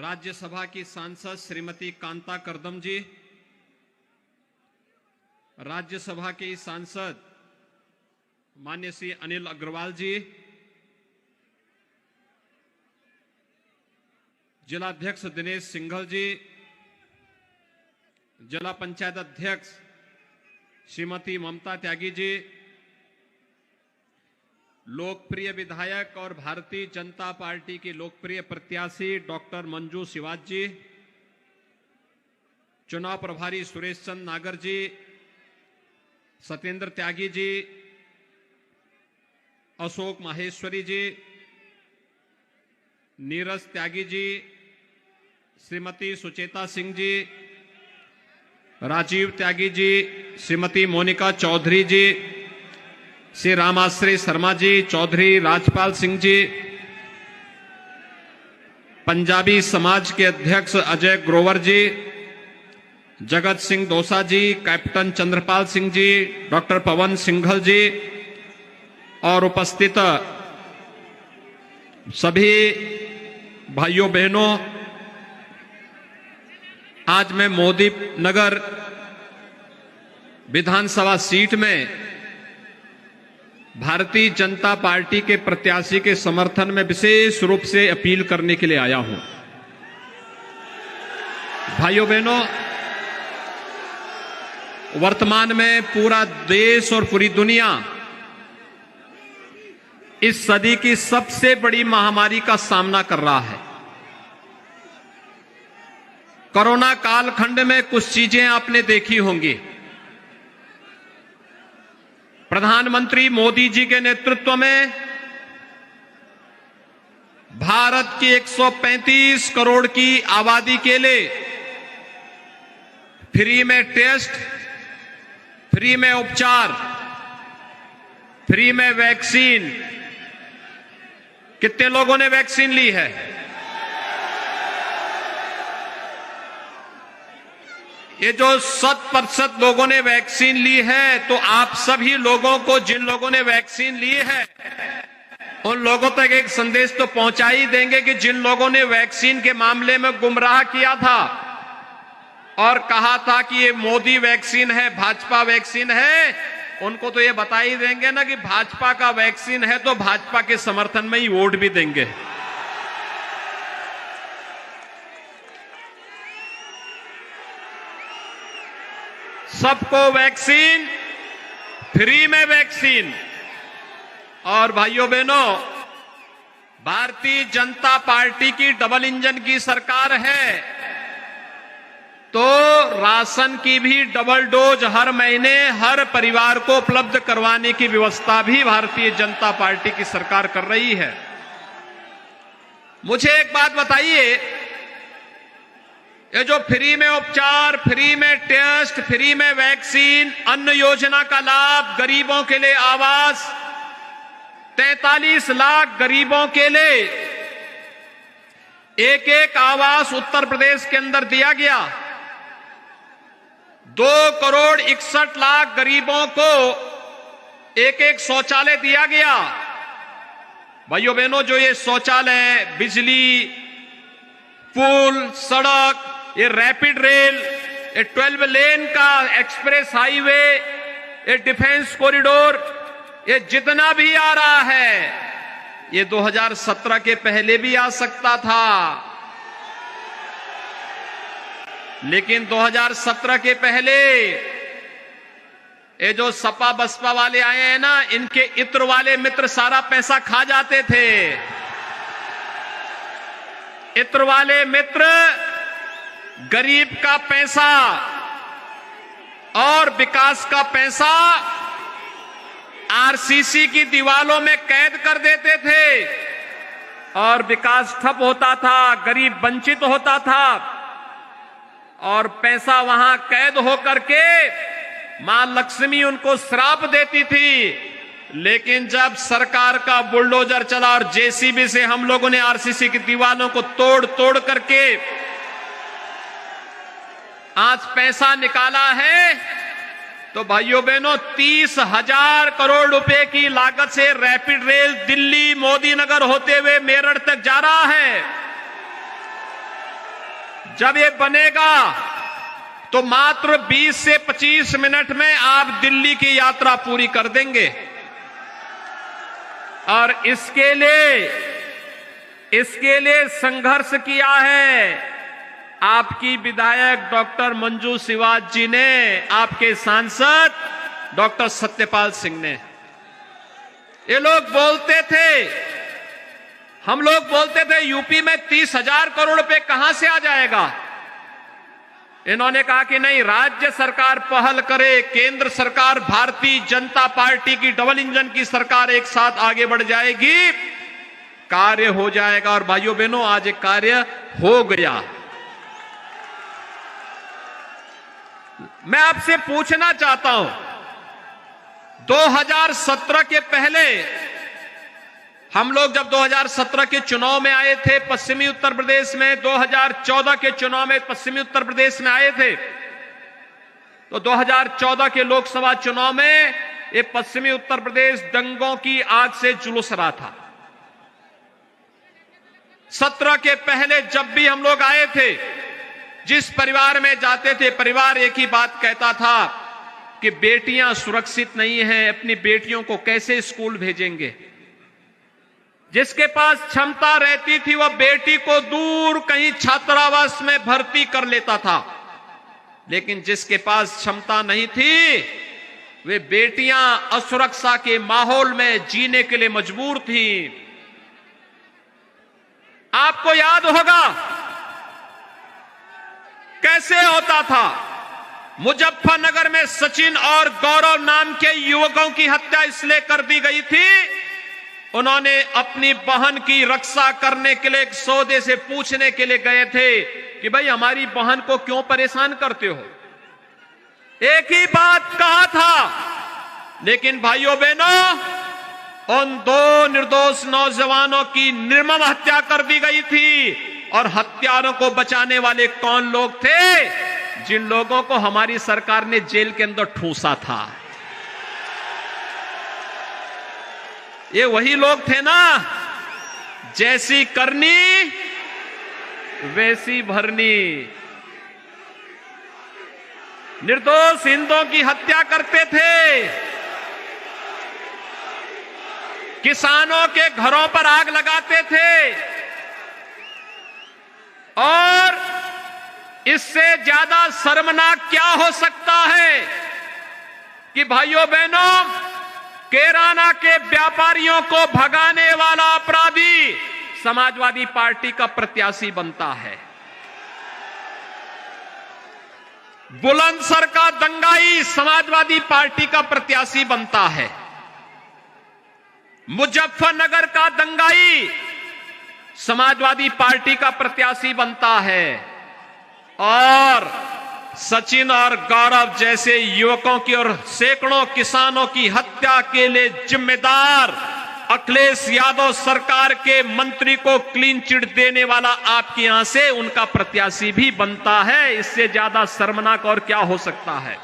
राज्यसभा की सांसद श्रीमती कांता करदम जी, राज्यसभा के सांसद माननीय श्री अनिल अग्रवाल जी, जिलाध्यक्ष दिनेश सिंघल जी, जिला पंचायत अध्यक्ष श्रीमती ममता त्यागी जी, लोकप्रिय विधायक और भारतीय जनता पार्टी की लोकप्रिय प्रत्याशी डॉक्टर मंजू शिवाज जी, चुनाव प्रभारी सुरेश चंद नागर जी, सत्येंद्र त्यागी जी, अशोक माहेश्वरी जी, नीरज त्यागी जी, श्रीमती सुचेता सिंह जी, राजीव त्यागी जी, श्रीमती मोनिका चौधरी जी, श्री रामाश्री शर्मा जी, चौधरी राजपाल सिंह जी, पंजाबी समाज के अध्यक्ष अजय ग्रोवर जी, जगत सिंह दोसा जी, कैप्टन चंद्रपाल सिंह जी, डॉक्टर पवन सिंघल जी और उपस्थित सभी भाइयों बहनों, आज मैं मोदी नगर विधानसभा सीट में भारतीय जनता पार्टी के प्रत्याशी के समर्थन में विशेष रूप से अपील करने के लिए आया हूं। भाइयों बहनों, वर्तमान में पूरा देश और पूरी दुनिया इस सदी की सबसे बड़ी महामारी का सामना कर रहा है। कोरोना कालखंड में कुछ चीजें आपने देखी होंगी। प्रधानमंत्री मोदी जी के नेतृत्व में भारत की 135 करोड़ की आबादी के लिए फ्री में टेस्ट, फ्री में उपचार, फ्री में वैक्सीन। कितने लोगों ने वैक्सीन ली है? ये जो 100% लोगों ने वैक्सीन ली है, तो आप सभी लोगों को, जिन लोगों ने वैक्सीन ली है, उन लोगों तक एक संदेश तो पहुंचा ही देंगे कि जिन लोगों ने वैक्सीन के मामले में गुमराह किया था और कहा था कि ये मोदी वैक्सीन है, भाजपा वैक्सीन है, उनको तो ये बता ही देंगे ना कि भाजपा का वैक्सीन है, तो भाजपा के समर्थन में ही वोट भी देंगे। सबको वैक्सीन, फ्री में वैक्सीन। और भाइयों बहनों, भारतीय जनता पार्टी की डबल इंजन की सरकार है, तो राशन की भी डबल डोज हर महीने हर परिवार को उपलब्ध करवाने की व्यवस्था भी भारतीय जनता पार्टी की सरकार कर रही है। मुझे एक बात बताइए, ये जो फ्री में उपचार, फ्री में टेस्ट, फ्री में वैक्सीन, अन्न योजना का लाभ, गरीबों के लिए आवास, 43 लाख गरीबों के लिए एक एक आवास उत्तर प्रदेश के अंदर दिया गया। 2 करोड़ 61 लाख गरीबों को एक एक शौचालय दिया गया। भाइयों बहनों, जो ये शौचालय, बिजली, पुल, सड़क, ये रैपिड रेल, ये 12 लेन का एक्सप्रेस हाईवे, ये डिफेंस कॉरिडोर, ये जितना भी आ रहा है, ये 2017 के पहले भी आ सकता था, लेकिन 2017 के पहले ये जो सपा बसपा वाले आए हैं ना, इनके इत्र वाले मित्र सारा पैसा खा जाते थे। इत्र वाले मित्र गरीब का पैसा और विकास का पैसा आरसीसी की दीवालों में कैद कर देते थे और विकास ठप होता था, गरीब वंचित होता था और पैसा वहां कैद होकर के मां लक्ष्मी उनको श्राप देती थी। लेकिन जब सरकार का बुलडोजर चला और जेसीबी से हम लोगों ने आरसीसी की दीवालों को तोड़ तोड़ करके आज पैसा निकाला है, तो भाइयों बहनों 30,000 करोड़ रुपए की लागत से रैपिड रेल दिल्ली मोदी नगर होते हुए मेरठ तक जा रहा है। जब ये बनेगा तो मात्र 20 से 25 मिनट में आप दिल्ली की यात्रा पूरी कर देंगे। और इसके लिए संघर्ष किया है आपकी विधायक डॉक्टर मंजू सिवाच जी ने, आपके सांसद डॉक्टर सत्यपाल सिंह ने। ये लोग बोलते थे, हम लोग बोलते थे यूपी में 30,000 करोड़ रुपए कहां से आ जाएगा। इन्होंने कहा कि नहीं, राज्य सरकार पहल करे, केंद्र सरकार भारतीय जनता पार्टी की डबल इंजन की सरकार एक साथ आगे बढ़ जाएगी, कार्य हो जाएगा। और भाइयों बहनों, आज एक कार्य हो गया। मैं आपसे पूछना चाहता हूं, 2017 के पहले हम लोग जब 2017 के चुनाव में आए थे पश्चिमी उत्तर प्रदेश में, 2014 के चुनाव में पश्चिमी उत्तर प्रदेश में आए थे, तो 2014 के लोकसभा चुनाव में ये पश्चिमी उत्तर प्रदेश दंगों की आग से झुलस रहा था। 17 के पहले जब भी हम लोग आए थे, जिस परिवार में जाते थे, परिवार एक ही बात कहता था कि बेटियां सुरक्षित नहीं हैं, अपनी बेटियों को कैसे स्कूल भेजेंगे। जिसके पास क्षमता रहती थी वह बेटी को दूर कहीं छात्रावास में भर्ती कर लेता था, लेकिन जिसके पास क्षमता नहीं थी वे बेटियां असुरक्षा के माहौल में जीने के लिए मजबूर थी। आपको याद होगा कैसे होता था। मुजफ्फरनगर में सचिन और गौरव नाम के युवकों की हत्या इसलिए कर दी गई थी, उन्होंने अपनी बहन की रक्षा करने के लिए एक सौदे से पूछने के लिए गए थे कि भाई हमारी बहन को क्यों परेशान करते हो। एक ही बात कहा था, लेकिन भाइयों बहनों, उन 2 निर्दोष नौजवानों की निर्मम हत्या कर दी गई थी। और हत्यारों को बचाने वाले कौन लोग थे? जिन लोगों को हमारी सरकार ने जेल के अंदर ठूसा था। ये वही लोग थे ना, जैसी करनी वैसी भरनी। निर्दोष हिंदुओं की हत्या करते थे, किसानों के घरों पर आग लगाते थे, और इससे ज्यादा शर्मनाक क्या हो सकता है कि भाइयों बहनों, किराना के व्यापारियों को भगाने वाला अपराधी समाजवादी पार्टी का प्रत्याशी बनता है। बुलंदशहर का दंगाई समाजवादी पार्टी का प्रत्याशी बनता है। मुजफ्फरनगर का दंगाई समाजवादी पार्टी का प्रत्याशी बनता है। और सचिन और गौरव जैसे युवकों की और सैकड़ों किसानों की हत्या के लिए जिम्मेदार अखिलेश यादव सरकार के मंत्री को क्लीन चिट देने वाला आपके यहां से उनका प्रत्याशी भी बनता है। इससे ज्यादा शर्मनाक और क्या हो सकता है।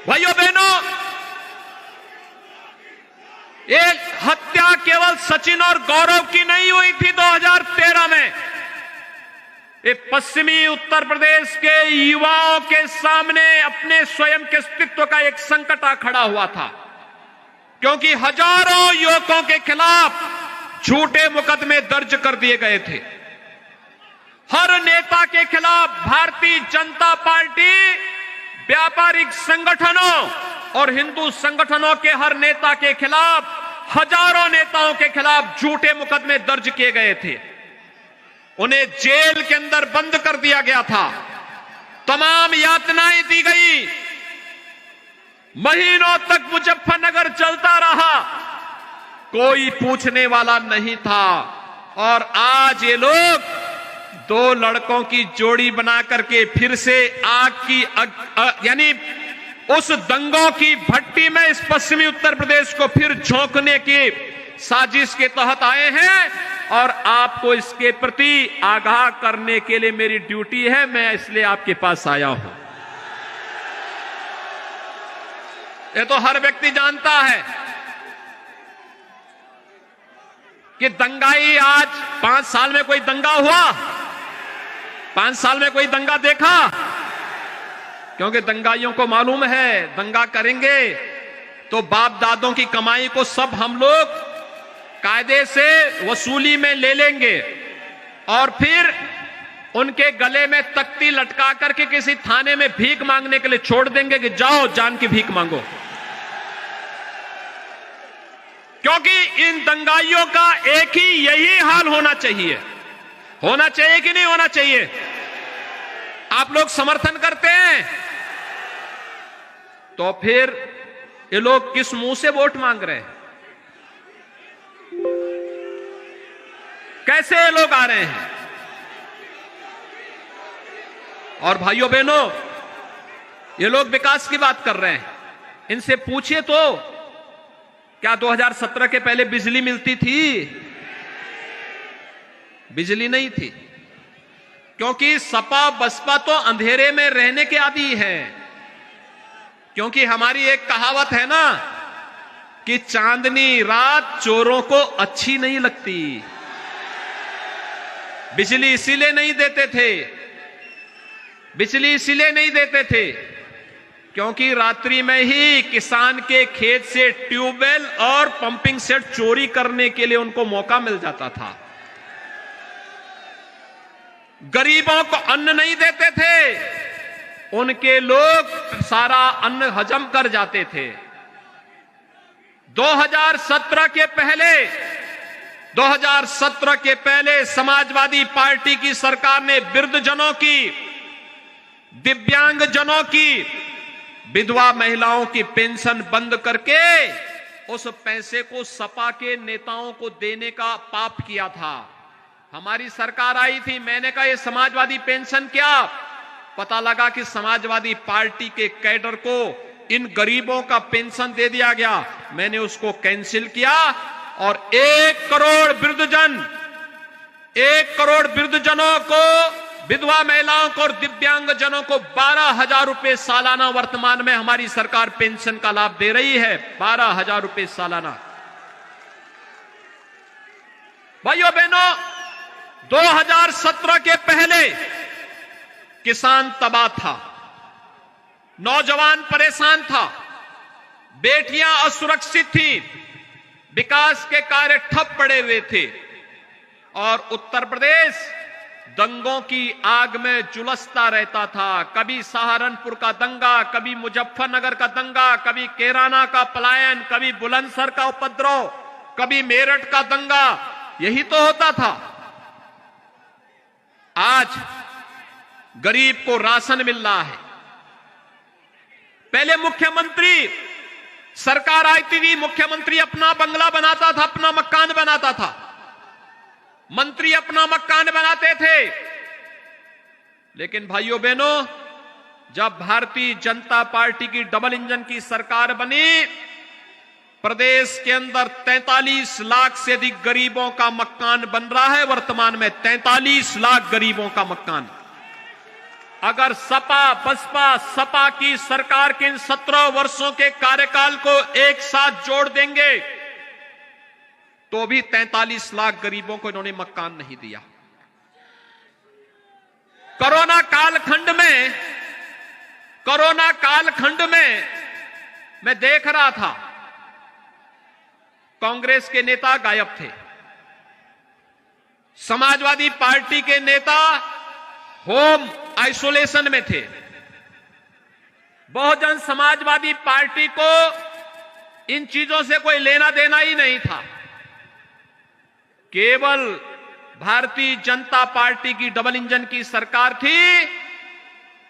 भाइयों बहनों, एक हत्या केवल सचिन और गौरव की नहीं हुई थी 2013 में। ये पश्चिमी उत्तर प्रदेश के युवाओं के सामने अपने स्वयं के अस्तित्व का एक संकट आ खड़ा हुआ था, क्योंकि हजारों युवकों के खिलाफ झूठे मुकदमे दर्ज कर दिए गए थे। हर नेता के खिलाफ भारतीय जनता पार्टी व्यापारिक संगठनों और हिंदू संगठनों के हर नेता के खिलाफ, हजारों नेताओं के खिलाफ झूठे मुकदमे दर्ज किए गए थे। उन्हें जेल के अंदर बंद कर दिया गया था, तमाम यातनाएं दी गई, महीनों तक मुजफ्फरनगर चलता रहा, कोई पूछने वाला नहीं था। और आज ये लोग 2 लड़कों की जोड़ी बना करके फिर से आग की यानी उस दंगों की भट्टी में इस पश्चिमी उत्तर प्रदेश को फिर झोंकने की साजिश के तहत आए हैं। और आपको इसके प्रति आगाह करने के लिए मेरी ड्यूटी है, मैं इसलिए आपके पास आया हूं। ये तो हर व्यक्ति जानता है कि दंगाई आज 5 साल में कोई दंगा हुआ? 5 साल में कोई दंगा देखा? क्योंकि दंगाइयों को मालूम है दंगा करेंगे तो बाप दादों की कमाई को सब हम लोग कायदे से वसूली में ले लेंगे और फिर उनके गले में तख्ती लटका करके किसी थाने में भीख मांगने के लिए छोड़ देंगे कि जाओ जान की भीख मांगो। क्योंकि इन दंगाइयों का एक ही यही हाल होना चाहिए कि नहीं होना चाहिए? आप लोग समर्थन करते हैं तो फिर ये लोग किस मुंह से वोट मांग रहे हैं? कैसे ये लोग आ रहे हैं? और भाइयों बहनों, ये लोग विकास की बात कर रहे हैं, इनसे पूछिए तो क्या 2017 के पहले बिजली मिलती थी? बिजली नहीं थी, क्योंकि सपा बसपा तो अंधेरे में रहने के आदी है। क्योंकि हमारी एक कहावत है ना कि चांदनी रात चोरों को अच्छी नहीं लगती। बिजली इसीलिए नहीं देते थे क्योंकि रात्रि में ही किसान के खेत से ट्यूबवेल और पंपिंग सेट चोरी करने के लिए उनको मौका मिल जाता था। गरीबों को अन्न नहीं देते थे, उनके लोग सारा अन्न हजम कर जाते थे। 2017 के पहले समाजवादी पार्टी की सरकार ने वृद्धजनों की, दिव्यांगजनों की, विधवा महिलाओं की पेंशन बंद करके उस पैसे को सपा के नेताओं को देने का पाप किया था। हमारी सरकार आई थी, मैंने कहा ये समाजवादी पेंशन क्या? पता लगा कि समाजवादी पार्टी के कैडर को इन गरीबों का पेंशन दे दिया गया। मैंने उसको कैंसिल किया और 1 करोड़ वृद्धजनों को, विधवा महिलाओं को और दिव्यांगजनों को 12,000 रुपए सालाना वर्तमान में हमारी सरकार पेंशन का लाभ दे रही है। 12,000 रुपए सालाना। भाइयों बहनों, 2017 के पहले किसान तबाह था, नौजवान परेशान था, बेटियां असुरक्षित थी, विकास के कार्य ठप पड़े हुए थे और उत्तर प्रदेश दंगों की आग में झुलसता रहता था। कभी सहारनपुर का दंगा, कभी मुजफ्फरनगर का दंगा, कभी कैराना का पलायन, कभी बुलंदशहर का उपद्रव, कभी मेरठ का दंगा, यही तो होता था। आज गरीब को राशन मिल रहा है। पहले मुख्यमंत्री, सरकार आई थी, मुख्यमंत्री अपना बंगला बनाता था, अपना मकान बनाता था, मंत्री अपना मकान बनाते थे। लेकिन भाइयों बहनों, जब भारतीय जनता पार्टी की डबल इंजन की सरकार बनी, प्रदेश के अंदर 43 लाख से अधिक गरीबों का मकान बन रहा है। वर्तमान में 43 लाख गरीबों का मकान। अगर सपा बसपा सपा की सरकार के इन 17 वर्षों के कार्यकाल को एक साथ जोड़ देंगे तो भी 43 लाख गरीबों को इन्होंने मकान नहीं दिया। कोरोना कालखंड में मैं देख रहा था, कांग्रेस के नेता गायब थे, समाजवादी पार्टी के नेता होम आइसोलेशन में थे। बहुजन समाजवादी पार्टी को इन चीजों से कोई लेना देना ही नहीं था। केवल भारतीय जनता पार्टी की डबल इंजन की सरकार थी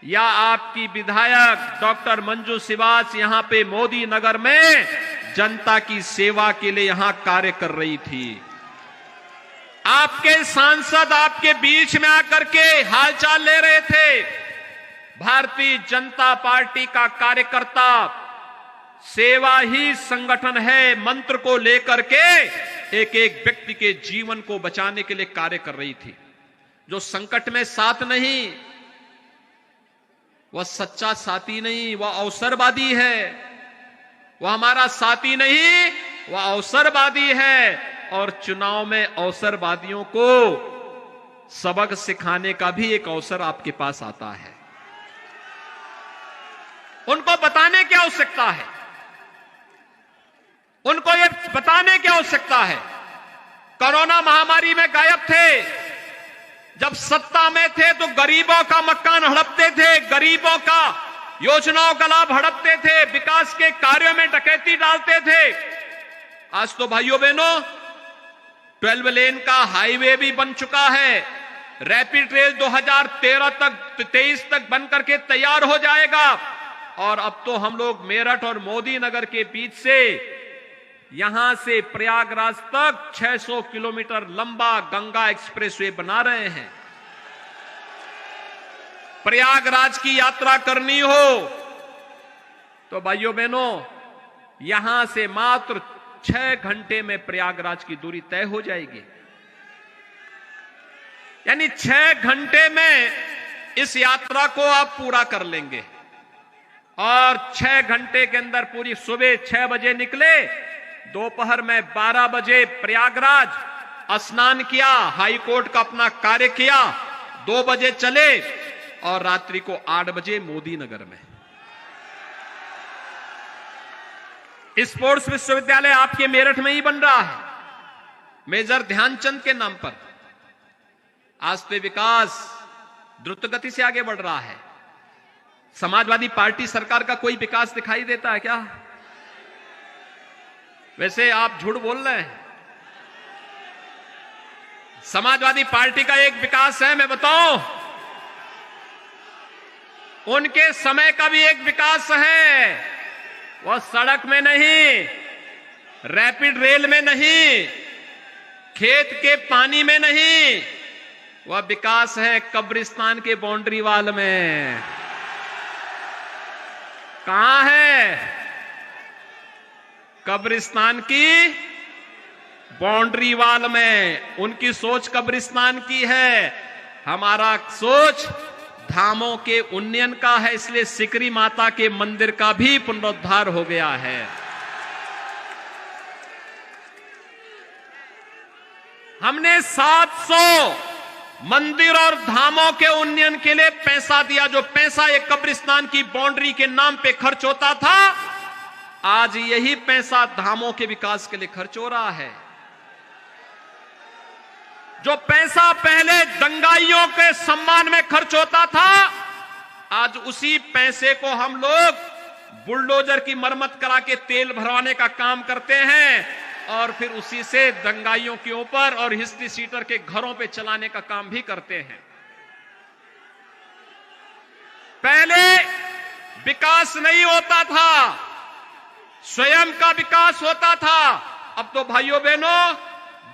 या आपकी विधायक डॉक्टर मंजू सिवाच यहां पे मोदी नगर में जनता की सेवा के लिए यहां कार्य कर रही थी। आपके सांसद आपके बीच में आकर के हालचाल ले रहे थे। भारतीय जनता पार्टी का कार्यकर्ता सेवा ही संगठन है मंत्र को लेकर के एक एक व्यक्ति के जीवन को बचाने के लिए कार्य कर रही थी। जो संकट में साथ नहीं, वह सच्चा साथी नहीं, वह अवसरवादी है। वह हमारा साथी नहीं, वह अवसरवादी है। और चुनाव में अवसरवादियों को सबक सिखाने का भी एक अवसर आपके पास आता है। उनको बताने की आवश्यकता है, उनको ये बताने की आवश्यकता है। कोरोना महामारी में गायब थे, जब सत्ता में थे तो गरीबों का मकान हड़पते थे, गरीबों का योजनाओं का लाभ हड़पते थे, विकास के कार्यों में डकैती डालते थे। आज तो भाइयों बहनों 12 लेन का हाईवे भी बन चुका है। रैपिड रेल 2023 तक बन करके तैयार हो जाएगा। और अब तो हम लोग मेरठ और मोदी नगर के बीच से यहां से प्रयागराज तक 600 किलोमीटर लंबा गंगा एक्सप्रेसवे बना रहे हैं। प्रयागराज की यात्रा करनी हो तो भाइयों बहनों यहां से मात्र 6 घंटे में प्रयागराज की दूरी तय हो जाएगी। यानी 6 घंटे में इस यात्रा को आप पूरा कर लेंगे। और 6 घंटे के अंदर पूरी सुबह 6 बजे निकले, दोपहर में 12 बजे प्रयागराज स्नान किया, हाई कोर्ट का अपना कार्य किया, 2 बजे चले और रात्रि को 8 बजे मोदी नगर में। स्पोर्ट्स विश्वविद्यालय आपके मेरठ में ही बन रहा है, मेजर ध्यानचंद के नाम पर। आज तो विकास द्रुत गति से आगे बढ़ रहा है। समाजवादी पार्टी सरकार का कोई विकास दिखाई देता है क्या? वैसे आप झूठ बोल रहे हैं। समाजवादी पार्टी का एक विकास है, मैं बताऊं, उनके समय का भी एक विकास है। वह सड़क में नहीं, रैपिड रेल में नहीं, खेत के पानी में नहीं, वह विकास है कब्रिस्तान के बाउंड्री वाल में। कहां है? कब्रिस्तान की बाउंड्री वाल में। उनकी सोच कब्रिस्तान की है, हमारा सोच धामों के उन्नयन का है। इसलिए सिकरी माता के मंदिर का भी पुनरुद्धार हो गया है। हमने 700 मंदिर और धामों के उन्नयन के लिए पैसा दिया। जो पैसा एक कब्रिस्तान की बाउंड्री के नाम पे खर्च होता था, आज यही पैसा धामों के विकास के लिए खर्च हो रहा है। जो पैसा पहले दंगाइयों के सम्मान में खर्च होता था, आज उसी पैसे को हम लोग बुलडोजर की मरम्मत करा के तेल भरवाने का काम करते हैं और फिर उसी से दंगाइयों के ऊपर और हिस्ट्री सीटर के घरों पे चलाने का काम भी करते हैं। पहले विकास नहीं होता था, स्वयं का विकास होता था। अब तो भाइयों बहनों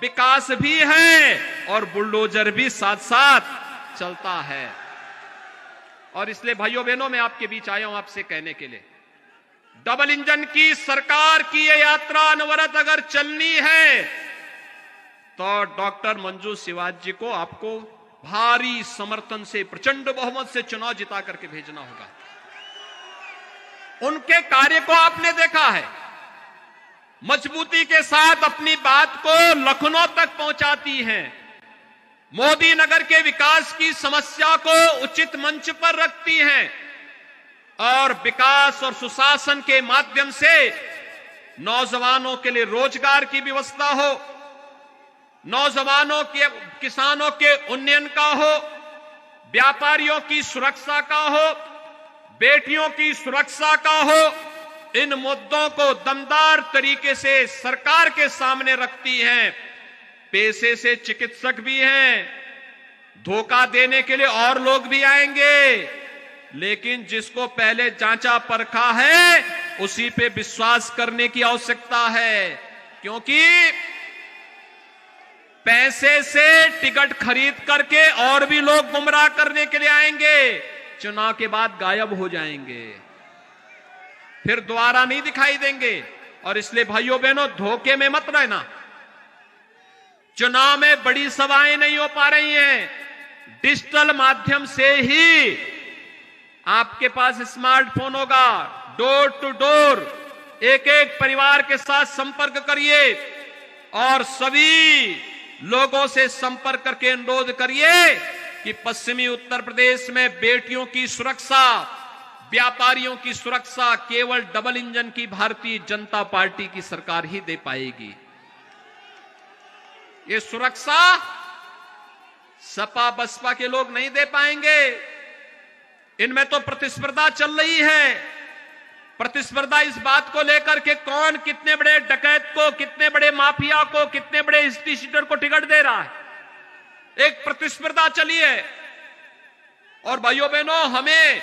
विकास भी है और बुलडोजर भी साथ साथ चलता है। और इसलिए भाइयों बहनों मैं आपके बीच आया हूं आपसे कहने के लिए, डबल इंजन की सरकार की यह यात्रा अनवरत अगर चलनी है तो डॉक्टर मंजू शिवाजी जी को आपको भारी समर्थन से, प्रचंड बहुमत से चुनाव जिता करके भेजना होगा। उनके कार्य को आपने देखा है, मजबूती के साथ अपनी बात को लखनऊ तक पहुंचाती हैं। मोदी नगर के विकास की समस्या को उचित मंच पर रखती हैं और विकास और सुशासन के माध्यम से नौजवानों के लिए रोजगार की व्यवस्था हो, नौजवानों के, किसानों के उन्नयन का हो, व्यापारियों की सुरक्षा का हो, बेटियों की सुरक्षा का हो, इन मुद्दों को दमदार तरीके से सरकार के सामने रखती हैं। पेशे से चिकित्सक भी हैं, धोखा देने के लिए और लोग भी आएंगे, लेकिन जिसको पहले जांचा परखा है उसी पे विश्वास करने की आवश्यकता है। क्योंकि पैसे से टिकट खरीद करके और भी लोग गुमराह करने के लिए आएंगे, चुनाव के बाद गायब हो जाएंगे, फिर दोबारा नहीं दिखाई देंगे। और इसलिए भाइयों बहनों धोखे में मत रहना। चुनाव में बड़ी सभाएं नहीं हो पा रही हैं, डिजिटल माध्यम से ही आपके पास स्मार्टफोन होगा, डोर टू डोर एक एक परिवार के साथ संपर्क करिए, और सभी लोगों से संपर्क करके अनुरोध करिए कि पश्चिमी उत्तर प्रदेश में बेटियों की सुरक्षा, व्यापारियों की सुरक्षा केवल डबल इंजन की भारतीय जनता पार्टी की सरकार ही दे पाएगी। ये सुरक्षा सपा बसपा के लोग नहीं दे पाएंगे। इनमें तो प्रतिस्पर्धा चल रही है। प्रतिस्पर्धा इस बात को लेकर के कौन कितने बड़े डकैत को, कितने बड़े माफिया को, कितने बड़े हिस्ट्री शीटर को टिकट दे रहा है। एक प्रतिस्पर्धा चली है और भाइयों बहनों, हमें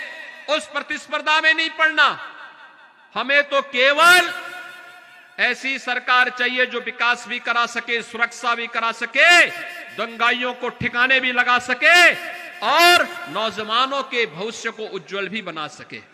उस प्रतिस्पर्धा में नहीं पड़ना। हमें तो केवल ऐसी सरकार चाहिए जो विकास भी करा सके, सुरक्षा भी करा सके, दंगाइयों को ठिकाने भी लगा सके और नौजवानों के भविष्य को उज्जवल भी बना सके।